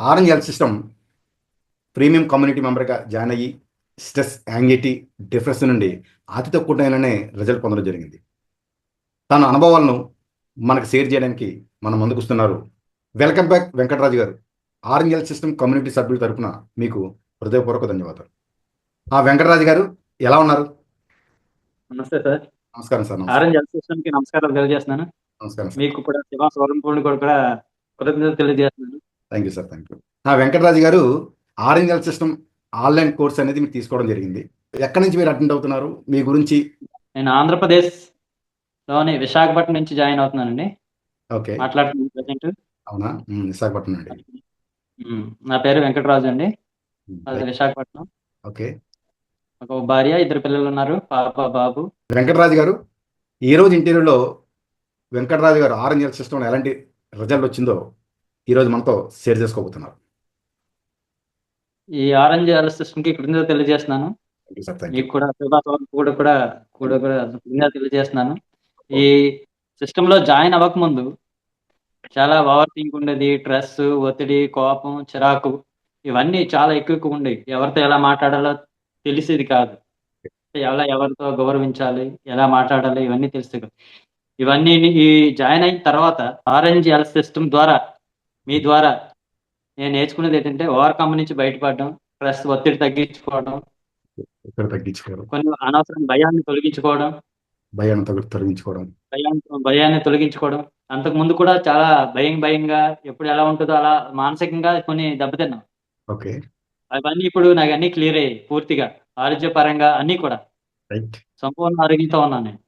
Orange health system premium community మెంబర్గా join అయ్యి stress, anxiety, depression నుండి అతి తక్కువ టైంలోనే రిజల్ట్ పొందడం జరిగింది. తన అనుభవాలను మనకు షేర్ చేయడానికి మన ముందుకొస్తున్నారు. వెల్కమ్ బ్యాక్ వెంకటరాజు గారు. ఆరెంజ్ హెల్త్ సిస్టమ్ కమ్యూనిటీ సభ్యుల తరపున మీకు హృదయపూర్వక ధన్యవాదాలు. వెంకటరాజు గారు ఎలా ఉన్నారు? నమస్తే సార్. నమస్కారం సార్. నమస్కారం. ఆరెంజ్ అసోసియేషన్ కి నమస్కారాలు తెలియజేస్తున్నాను. నమస్కారం సార్. మీకు కూడా శివ స్వరంపూడి కూడా కృతజ్ఞతలు తెలియజేస్తున్నాను. Thank you sir. Thank you. Venkataraju గారు, orange health system online course అనేది మీకు తీసుకోవడం జరిగింది. ఎక్కడి నుంచి మీరు అటెండ్ అవుతున్నారు? మీ గురించి. నేను ఆంధ్రప్రదేశ్ లోని విశాఖపట్నం నుంచి జాయిన్ అవుతున్నానండి. ఓకే. మాట్లాడుతున్నాను ప్రజెంట్. అవునా? విశాఖపట్నం అండి. నా పేరు వెంకటరాజు అండి. అది రైట్. విశాఖపట్నం. ఓకే. ఒక భార్య, 2 పిల్లలు ఉన్నారు, పాప బాబు. వెంకటరాజు గారు, ఈ రోజు ఇంటర్వ్యూలో వెంకటరాజు గారు ఆరెంజ్ హెల్త్ సిస్టమ్ ఎలాంటి రిజల్ట్ వచ్చిందో ఈరోజు మనతో షేర్ చేసుకోబోతున్నారు. ఈ ఆరెంజ్ హెల్త్ సిస్టమ్ కి కృతజ్ఞత తెలియజేస్తున్నాను. Thank you sir. Thank you. మీకు కూడా శివ స్వరంపూడి కూడా కృతజ్ఞత తెలియజేస్తున్నాను. ఈ సిస్టమ్ లో జాయిన్ అవ్వకముందు చాలా ఓవర్ థింక్ ఉండేది. స్ట్రెస్, ఒత్తిడి, కోపం, చిరాకు ఇవన్నీ చాలా ఎక్కువ ఉండేవి. ఎవరితో ఎలా మాట్లాడాలో తెలిసేది కాదు. ఎవరితో గౌరవించాలి, ఎలా మాట్లాడాలి ఇవన్నీ తెలిసేది కాదు. ఇవన్నీ ఈ జాయిన్ అయిన తర్వాత ఆరెంజ్ హెల్త్ సిస్టమ్ ద్వారా మీ ద్వారా నేను నేర్చుకునేది ఏంటంటే ఓవర్కమ్ నుంచి బయటపడడం, స్ట్రెస్, ఒత్తిడి తగ్గించుకోవడం, ఇక్కడ తగ్గించుకోవడం, కొన్ని అనవసరం భయాన్ని తొలగించుకోవడం, భయాన్ని తొలగించుకోవడం. భయాన్ని తొలగించుకోవడం. అంతకు ముందు కూడా చాలా భయంగా ఎప్పుడు ఎలా ఉంటుందో అలా మానసికంగా కొన్ని దెబ్బతిన్నాం. ఓకే. అవన్నీ ఇప్పుడు నాకు అన్ని క్లియర్ అయ్యాయి పూర్తిగా. ఆరోగ్యపరంగా అన్ని కూడా రైట్. సంపూర్ణ ఆరోగ్యంతో ఉన్నాను నేను.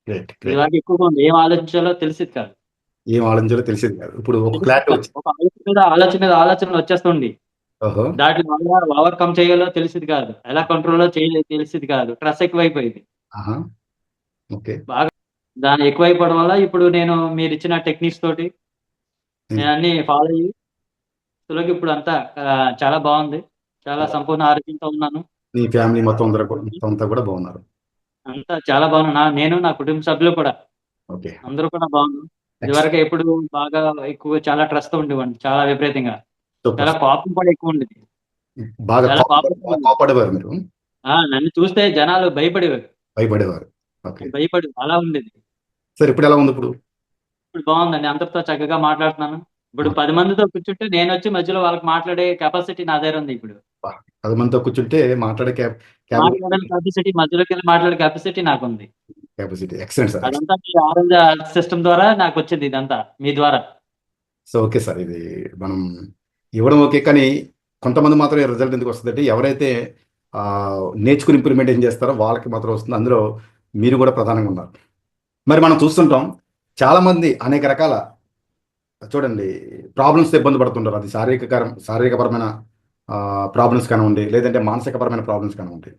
గ్రేట్. గ్రేట్. ఇదివరకు ఎక్కువగా ఉంది, ఏం ఆలోచించాలో తెలిసేది కాదు. ఏం ఆలోచించాలో తెలిసేది కాదు. ఇప్పుడు ఒక క్లారిటీ వచ్చింది. ఒక ఆలోచనలు వచ్చేస్తుంది. ఓహో. దాటిని ఓవర్కమ్ చేయాలో తెలిసేది కాదు, ఎలా కంట్రోల్లో చేయాలో తెలిసేది కాదు. స్ట్రెస్ ఎక్కువైపోయింది ఆహా. ఓకే. బాగా. దాని ఎక్కువైపోవడం వల్ల ఇప్పుడు నేను మీరు ఇచ్చిన టెక్నిక్స్ తోటి నేను అన్ని ఫాలో అయ్యి ఇప్పుడు అంతా చాలా బాగుంది. చాలా సంపూర్ణ ఆరోగ్యంతో ఉన్నాను. మీ ఫ్యామిలీ మొత్తం మొత్తం అంతా కూడా బాగున్నారు? అంతా చాలా బాగున్నా. నేను నా కుటుంబ సభ్యులు కూడా ఓకే. అందరూ కూడా బాగున్నాం. ఇదివరకు ఎప్పుడు బాగా ఎక్కువ చాలా ట్రస్ట్ ఉండేవాడిని, చాలా విపరీతంగా. చాలా కోపం కూడా ఎక్కువ ఉండేది. బాగా చాలా కోపడేవారు మీరు? నన్ను చూస్తే జనాలు భయపడేవారు. భయపడి అలా ఉండేది. సార్, ఇప్పుడు ఎలా ఉంది? ఇప్పుడు బాగుందండి. అందరితో చక్కగా మాట్లాడుతున్నాను. ఇప్పుడు 10 మందితో కూర్చుంటే నేను వచ్చి మధ్యలో వాళ్ళకి మాట్లాడే కెపాసిటీ నా దగ్గర ఉంది. ఇప్పుడు 10 మందితో కూర్చుంటే మాట్లాడే కెపాసిటీ, మధ్యలోకి వెళ్ళి మాట్లాడే కెపాసిటీ నాకుంది. కెపాసిటీ. Excellent sir. అదంతా మీ ఆరెంజ్ సిస్టమ్ ద్వారా నాకు వచ్చింది, ఇదంతా మీ ద్వారా. సో ఓకే సార్, ఇది మనం ఇవ్వడం ఓకే, కానీ కొంతమంది మాత్రం రిజల్ట్ ఎందుకు వస్తుందంటే ఎవరైతే నేర్చుకుని ఇంప్లిమెంటేషన్ చేస్తారో వాళ్ళకి మాత్రం వస్తుంది. అందులో మీరు కూడా ప్రధానంగా ఉన్నారు. మరి మనం చూస్తుంటాం చాలామంది అనేక రకాల చూడండి ప్రాబ్లమ్స్తో ఇబ్బంది పడుతుంటారు. అది శారీరకపరమైన ప్రాబ్లమ్స్ కానివ్వండి, లేదంటే మానసికపరమైన ప్రాబ్లమ్స్ కానివ్వండి.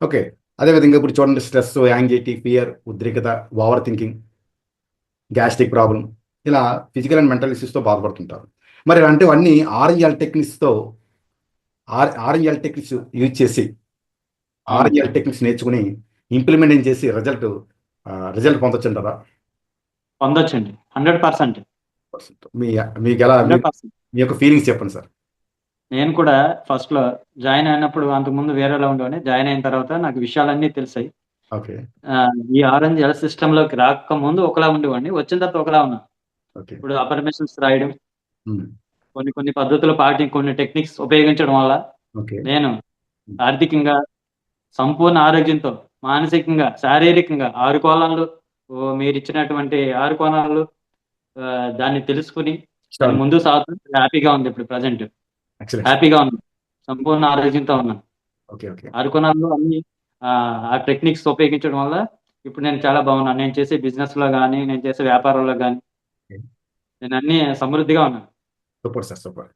ఓకే. అదేవిధంగా ఇప్పుడు చూడండి, స్ట్రెస్, యాంగ్జైటీ, ఫియర్, ఉద్రిక్తత, ఓవర్ థింకింగ్, గ్యాస్ట్రిక్ ప్రాబ్లం, ఇలా ఫిజికల్ అండ్ మెంటల్ ఇష్యూస్తో బాధపడుతుంటారు. మరి అలాంటివన్నీ ఆరెంజ్ హెల్త్ టెక్నిక్స్ యూజ్ చేసి ఆరెంజ్ హెల్త్ టెక్నిక్స్ నేర్చుకుని ఇంప్లిమెంట్ చేసి రిజల్ట్ పొందొచ్చు అంటారా? పొందొచ్చండి, 100%. మీకు ఎలా, మీ యొక్క ఫీలింగ్స్ చెప్పండి సార్. నేను కూడా ఫస్ట్ లో జాయిన్ అయినప్పుడు అంతకుముందు వేరేలా ఉండేవాడిని. జాయిన్ అయిన తర్వాత నాకు విషయాలన్నీ తెలిసాయి. ఓకే. ఈ ఆరెంజ్ హెల్త్ సిస్టమ్ లోకి రాకముందు ఒకలా ఉండేవాడిని, వచ్చిన తర్వాత ఒకలా ఉన్నా. ఇప్పుడు అఫర్మేషన్స్ రాయడం, కొన్ని పద్ధతులు కొన్ని టెక్నిక్స్ ఉపయోగించడం వల్ల నేను ఆర్థికంగా సంపూర్ణ ఆరోగ్యంతో, మానసికంగా, శారీరకంగా 6 కోణాలు, మీరు ఇచ్చినటువంటి 6 కోణాలు దాన్ని తెలుసుకుని ముందు సాగుతూ హ్యాపీగా ఉంది. ఇప్పుడు ప్రజెంట్ హ్యాపీగా ఉంది, సంపూర్ణ ఆరోగ్యంతో ఉన్నాను. 6 కోణాల్లో అన్ని ఆ టెక్నిక్స్ ఉపయోగించడం వల్ల ఇప్పుడు నేను చాలా బాగున్నాను. నేను చేసే బిజినెస్ లో కానీ, నేను చేసే వ్యాపారంలో కానీ నేను అన్ని సమృద్ధిగా ఉన్నాను. Super sir. Super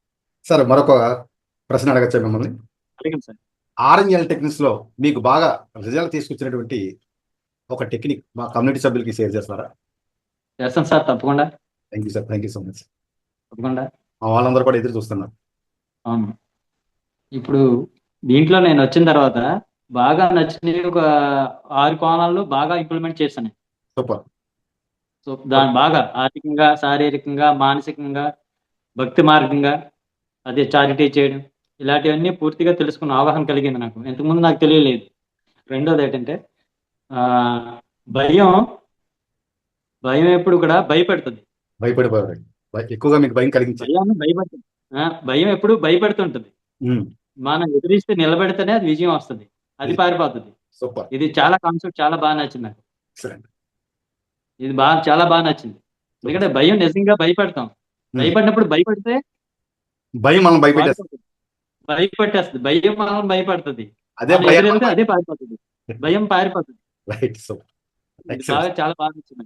sir. మరొక ప్రశ్న అడగచ్చా మిమ్మల్ని? అడిగాను సార్. ఆరెంజ్ హెల్త్ టెక్నిక్స్ లో మీకు బాగా రిజల్ట్ తీసుకొచ్చినటువంటి ఒక టెక్నిక్ మా కమ్యూనిటీ సభ్యులకి షేర్ చేస్తారా? చేస్తాను సార్, తప్పకుండా. Thank you sir. Thank you so much. తప్పకుండా. మా వాళ్ళందరూ కూడా ఎదురు చూస్తున్నారు. అవును. ఇప్పుడు దీంట్లో నేను వచ్చిన తర్వాత బాగా నచ్చినవి ఒక 6 కోణాల్లో బాగా ఇంప్లిమెంట్ చేశాను. సూపర్. సో దాని బాగా ఆర్థికంగా, శారీరకంగా, మానసికంగా భక్తి మార్గంగా అదే చారిటీ చేయడం, ఇలాంటివన్నీ పూర్తిగా తెలుసుకున్న అవగాహన కలిగింది నాకు. ఇంతకుముందు నాకు తెలియలేదు. రెండోది ఏంటంటే ఆ, భయం భయం ఎప్పుడు కూడా భయపెడుతుంది. భయపడిపోయారు. ఎక్కువగా మీకు భయం కలిగించేది. భయాన్ని భయపెడుతుంది. భయం ఎప్పుడు భయపెడుతుంటుంది. ఉమ్, మనం ఎదిరిస్తే నిలబెడితేనే అది విజయం వస్తుంది, అది పారిపోతుంది. సూపర్. ఇది చాలా కాన్సెప్ట్ చాలా బాగా నచ్చింది నాకు. ఎక్సలెంట్. ఇది చాలా బాగా నచ్చింది. ఎందుకంటే భయం నిజంగా భయపెడతాం. భయపడినప్పుడు భయపడితే భయం మనం భయపెట్టేస్తాం. పారిపోతుంది. భయపెట్టేస్తుంది. భయం మనం భయపడుతుంది. అదే మనం భయం ఎదురెళ్తే అదే పారిపోతుంది. భయం పారిపోతుంది. రైట్. సో ఇది చాలా బాగా నచ్చింది.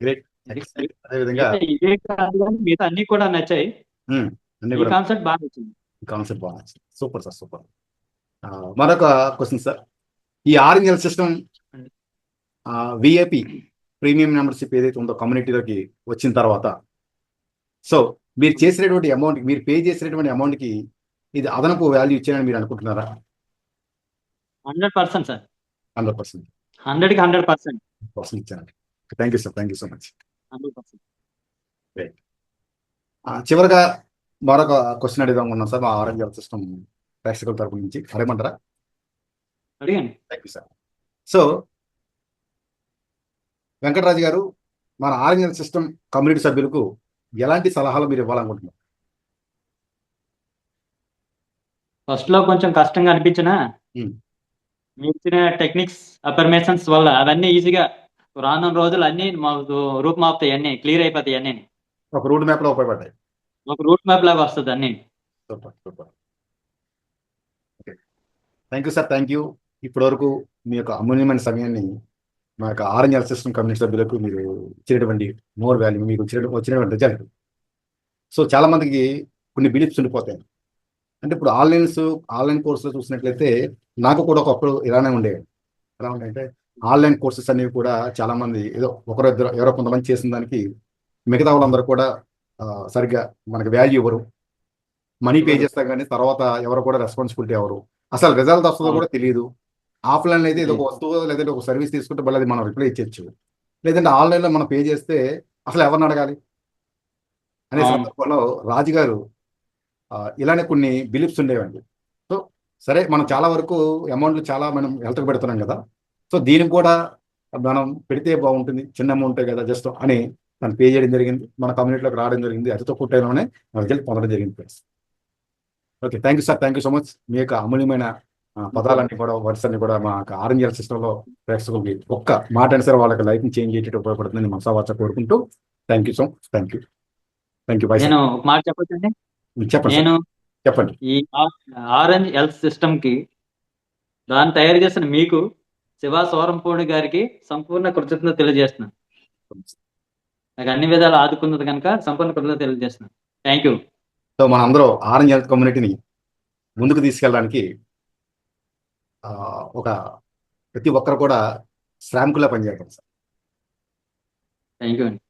గ్రేట్. ఇది- అదే విధంగా ఇదే కాదు కానీ మిగతా అన్ని కూడా నచ్చాయి. అన్ని ఈ కూడా కాన్సెప్ట్ బాగా నచ్చింది. కాన్సెప్ట్ బాగా నచ్చింది. Super sir, super. మరొక క్వశ్చన్ సార్, ఈ RNL system VIP premium membership ఏదైతే ఉందో కమ్యూనిటీలోకి వచ్చిన తర్వాత, సో మీరు చేసినటువంటి అమౌంట్, మీరు పే చేసినటువంటి అమౌంట్కి ఇది అదనపు వాల్యూ ఇచ్చారని మీరు అనుకుంటున్నారా? 100% సార్. 100%. 100కి 100%. ఇచ్చారండి. Thank you sir, thank you so much. 100%. చివరిగా మరొక క్వశ్చన్ అడిగాం ఉన్నాం సార్, మా ఆర్ఎన్ఎల్ సిస్టమ్ ప్రేక్షకుల తరపు నుంచి అడగమంటారా? అడిగండి. Thank you sir. So Venkataraju గారు, మన ఆర్ఎన్ఎల్ సిస్టమ్ కమ్యూనిటీ సభ్యులకు ఎలాంటి సలహాలు మీరు ఇవ్వాలనుకుంటున్నారు? ఫస్ట్ లో కొంచెం కష్టంగా అనిపించినా మీరు ఇచ్చిన టెక్నిక్స్ అఫర్మేషన్స్ వల్ల అవన్నీ ఈజీగా రానున్న రోజులు అన్ని మాకు రూపుమాపుతాయి, అన్ని క్లియర్ అయిపోతాయి. అన్ని ఒక రూట్ మ్యాప్ లో ఉపయోగపడ్డాయి. ఒక రూట్ మ్యాప్ లాగా వస్తుంది అన్ని. Super, super. Okay, thank you sir, thank you. ఇప్పటి వరకు మీ యొక్క అమూల్యమైన సమయాన్ని మా యొక్క ఆర్ఎన్ఎల్ సిస్టమ్ కమ్యూనిటీ సభ్యులకు మీరు ఇచ్చినటువంటి మోర్ వాల్యూ, మీకు వచ్చినటువంటి రిజల్ట్. సో చాలా మందికి కొన్ని బిలీఫ్స్ ఉండిపోతాయి. అంటే ఇప్పుడు ఆన్లైన్ కోర్సులు చూసినట్లయితే నాకు కూడా ఒకప్పుడు ఇలానే ఉండేవి. ఎలా ఉంటాయంటే ఆన్లైన్ కోర్సెస్ అనేవి కూడా చాలా మంది ఏదో ఒకరిద్దరు ఎవరో కొంతమంది చేసిన దానికి మిగతా వాళ్ళందరూ కూడా సరిగ్గా మనకి వాల్యూ ఇవ్వరు. మనీ పే చేస్తా కానీ తర్వాత ఎవరు కూడా రెస్పాన్సిబిలిటీ ఎవరు, అసలు రిజల్ట్ వస్తుందో కూడా తెలియదు. ఆఫ్లైన్ అయితే ఇది ఒక వస్తువు లేదంటే ఒక సర్వీస్ తీసుకుంటే మళ్ళీ అది మనం రిప్లై ఇచ్చేచ్చు. లేదంటే ఆన్లైన్లో మనం పే చేస్తే అసలు ఎవరిని అడగాలి అనే సందర్భంలో రాజుగారు ఇలానే కొన్ని బిలీఫ్స్ ఉండేవండి. సో సరే, మనం చాలా వరకు అమౌంట్లు చాలా మనం హెల్త్కి పెడుతున్నాం కదా, సో దీనికి కూడా మనం పెడితే బాగుంటుంది, చిన్న అమౌంటే కదా జస్ట్ అని మనం పే చేయడం జరిగింది. మన కమ్యూనిటీలోకి రావడం జరిగింది. అతి తక్కువ టైంలోనే రిజల్ట్ పొందడం జరిగింది friends. Okay, thank you sir, thank you so much. మీ యొక్క అమూల్యమైన పదాలన్నీ కూడా, వర్డ్స్ అన్ని కూడా మా యొక్క ఆర్ఎన్ఎల్ సిస్టంలో ప్రేక్షకులకి ఒక్క మాట అయినా సరే వాళ్ళకి లైఫ్ని చేంజ్ చేసేటట్టు ఉపయోగపడుతుందని మనసావాచ కోరుకుంటూ thank you so much. Thank you, thank you. నేను ఒక మాట చెప్పొచ్చండి. చెప్పండి, చెప్పండి. ఈ ఆరెంజ్ హెల్త్ సిస్టమ్ కి దాన్ని తయారు చేసిన మీకు శివ సోరంపూడి గారికి సంపూర్ణ కృతజ్ఞత తెలియజేస్తున్నాను. నాకు అన్ని విధాలు ఆదుకున్నది కనుక సంపూర్ణ కృతజ్ఞత తెలియజేస్తున్నాను. Thank you. సో మన అందరూ ఆరెంజ్ హెల్త్ కమ్యూనిటీని ముందుకు తీసుకెళ్ళడానికి ఒక ప్రతి ఒక్కరు కూడా శ్రామికులా పనిచేస్తాం సార్. థ్యాంక్ యూ అండి.